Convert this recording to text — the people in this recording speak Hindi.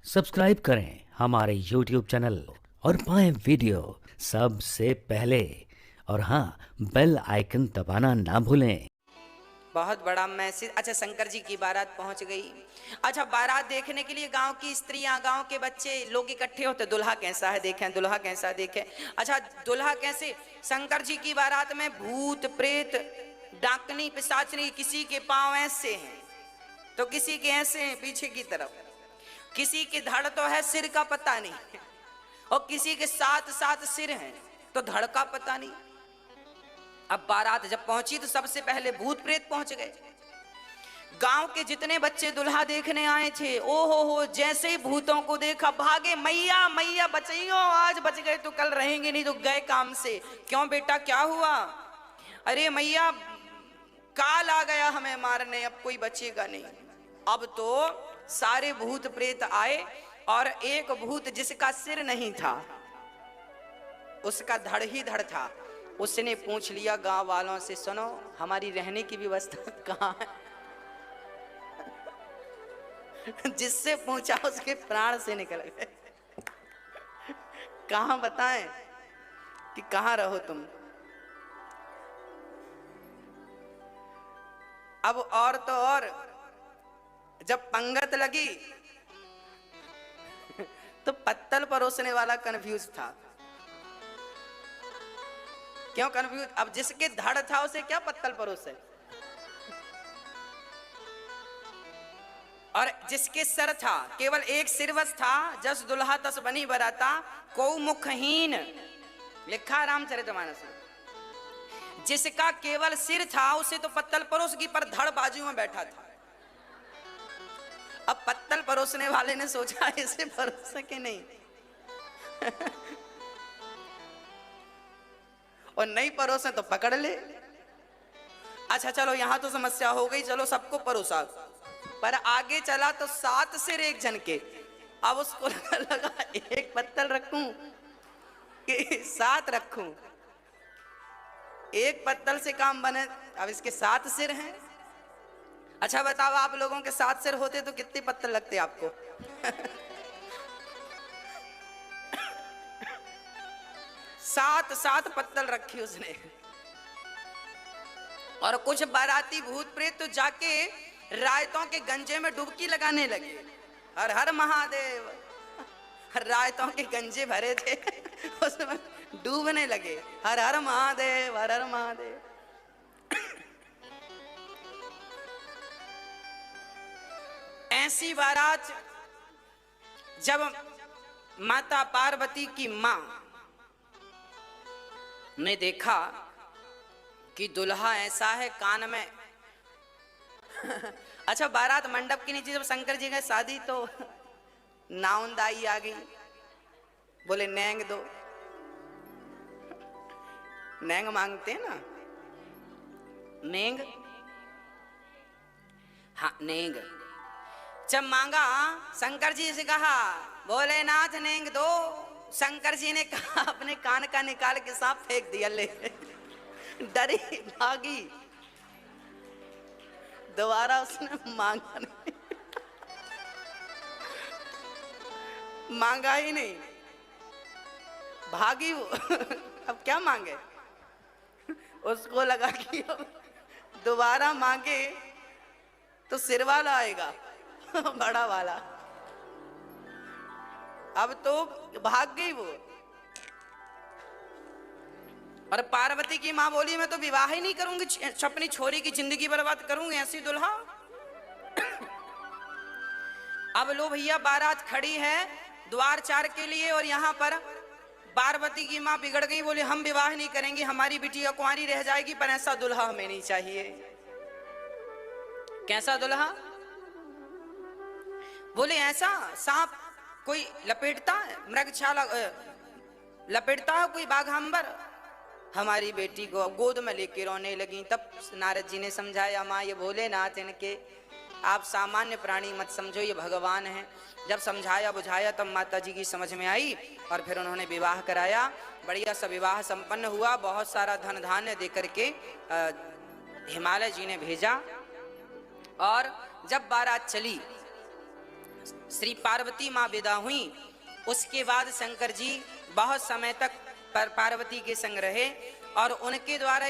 सब्सक्राइब करें हमारे YouTube चैनल और पाएं वीडियो सबसे पहले। और हाँ, बेल आइकन दबाना ना भूलें। बहुत बड़ा मैसेज। अच्छा, शंकर जी की बारात पहुंच गई। अच्छा, बारात देखने के लिए गांव की स्त्रियां, गांव के बच्चे लोग इकट्ठे होते, दुल्हा कैसा है देखें, दुल्हा कैसा देखें। अच्छा, दुल्हा कैसे? शंकर जी की बारात में भूत प्रेत डाकनी पिशाचनी, किसी के पांव ऐसे हैं तो किसी के ऐसे हैं पीछे की तरफ, किसी के धड़ तो है सिर का पता नहीं, और किसी के सात सात सिर हैं तो धड़ का पता नहीं। अब बारात जब पहुंची तो सबसे पहले भूत प्रेत पहुंच गए। गांव के जितने बच्चे दुल्हा देखने आए थे, ओ हो, जैसे ही भूतों को देखा भागे, मैया मैया बचाइयो, आज बच गए तो कल रहेंगे नहीं तो गए काम से। क्यों बेटा, क्या हुआ? अरे मैया, काल आ गया हमें मारने, अब कोई बचेगा नहीं। अब तो सारे भूत प्रेत आए और एक भूत जिसका सिर नहीं था, उसका धड़ ही धड़ था, उसने पूछ लिया गांव वालों से, सुनो हमारी रहने की व्यवस्था कहाँ है? जिससे पूछा उसके प्राण से निकल गए। कहाँ बताएं कि कहाँ रहो तुम? अब और तो और जब पंगत लगी तो पत्तल परोसने वाला कंफ्यूज था। क्यों कंफ्यूज? अब जिसके धड़ था उसे क्या पत्तल परोसे, और जिसके सर था, केवल एक सिरवस था, जस दुल्हा तस बनी बराता, को मुखहीन, लिखा रामचरितमानस में। जिसका केवल सिर था उसे तो पत्तल परोस की, पर धड़ बाजू में बैठा था। अब पत्तल परोसने वाले ने सोचा इसे परोस सके नहीं और नहीं परोसे तो पकड़ ले। अच्छा चलो, यहां तो समस्या हो गई, चलो सबको परोसा, पर आगे चला तो सात सिर एक जन के। अब उसको लगा एक पत्तल रखूं कि सात रखूं, एक पत्तल से काम बने, अब इसके सात सिर हैं। अच्छा बताओ, आप लोगों के सात सिर होते तो कितने पत्तल लगते आपको? सात सात पत्तल रखी उसने। और कुछ बाराती भूत प्रेत तो जाके रायतों के गंजे में डुबकी लगाने लगे। हर हर महादेव, रायतों के गंजे भरे थे उसमें डूबने लगे। हर हर महादेव, हर हर महादेव। ऐसी बारात जब माता पार्वती की मां ने देखा कि दुल्हा ऐसा है, कान में अच्छा, बारात मंडप के नीचे जब शंकर जी गए शादी तो नाउंदाई आ गई, बोले नेंग दो। नेंग मांगते हैं ना, नेंग, हाँ नेंग। जब मांगा, शंकर जी से कहा भोलेनाथ नेंग दो। शंकर जी ने कहा अपने कान का निकाल के सांप फेंक दिया, ले डरी भागी। दोबारा उसने मांगा नहीं, मांगा ही नहीं, भागी वो। अब क्या मांगे? उसको लगा कि दोबारा मांगे तो सिर वाला आएगा बड़ा वाला। अब तो भाग गई वो। और पार्वती की मां बोली मैं तो विवाह ही नहीं करूंगी, अपनी छोरी की जिंदगी बर्बाद करूंगी, ऐसी दुल्हा। अब लो भैया, बारात खड़ी है द्वार चार के लिए, और यहां पर पार्वती की मां बिगड़ गई, बोले हम विवाह नहीं करेंगे, हमारी बिटिया कुंवारी रह जाएगी, पर ऐसा दुल्हा हमें नहीं चाहिए। कैसा दुल्हा? बोले ऐसा सांप कोई लपेटता है, मृगछाला लपेटता है कोई बाघांबर। हमारी बेटी को गोद में लेके रोने लगी। तब नारद जी ने समझाया, माँ ये भोलेनाथ इनके, आप सामान्य प्राणी मत समझो, ये भगवान हैं। जब समझाया बुझाया तब माता जी की समझ में आई, और फिर उन्होंने विवाह कराया। बढ़िया सा विवाह संपन्न हुआ। बहुत सारा धन धान्य दे करके हिमालय जी ने भेजा। और जब बारात चली श्री पार्वती माँ विदा हुई। उसके बाद शंकर जी बहुत समय तक पार्वती के संग रहे और उनके द्वारा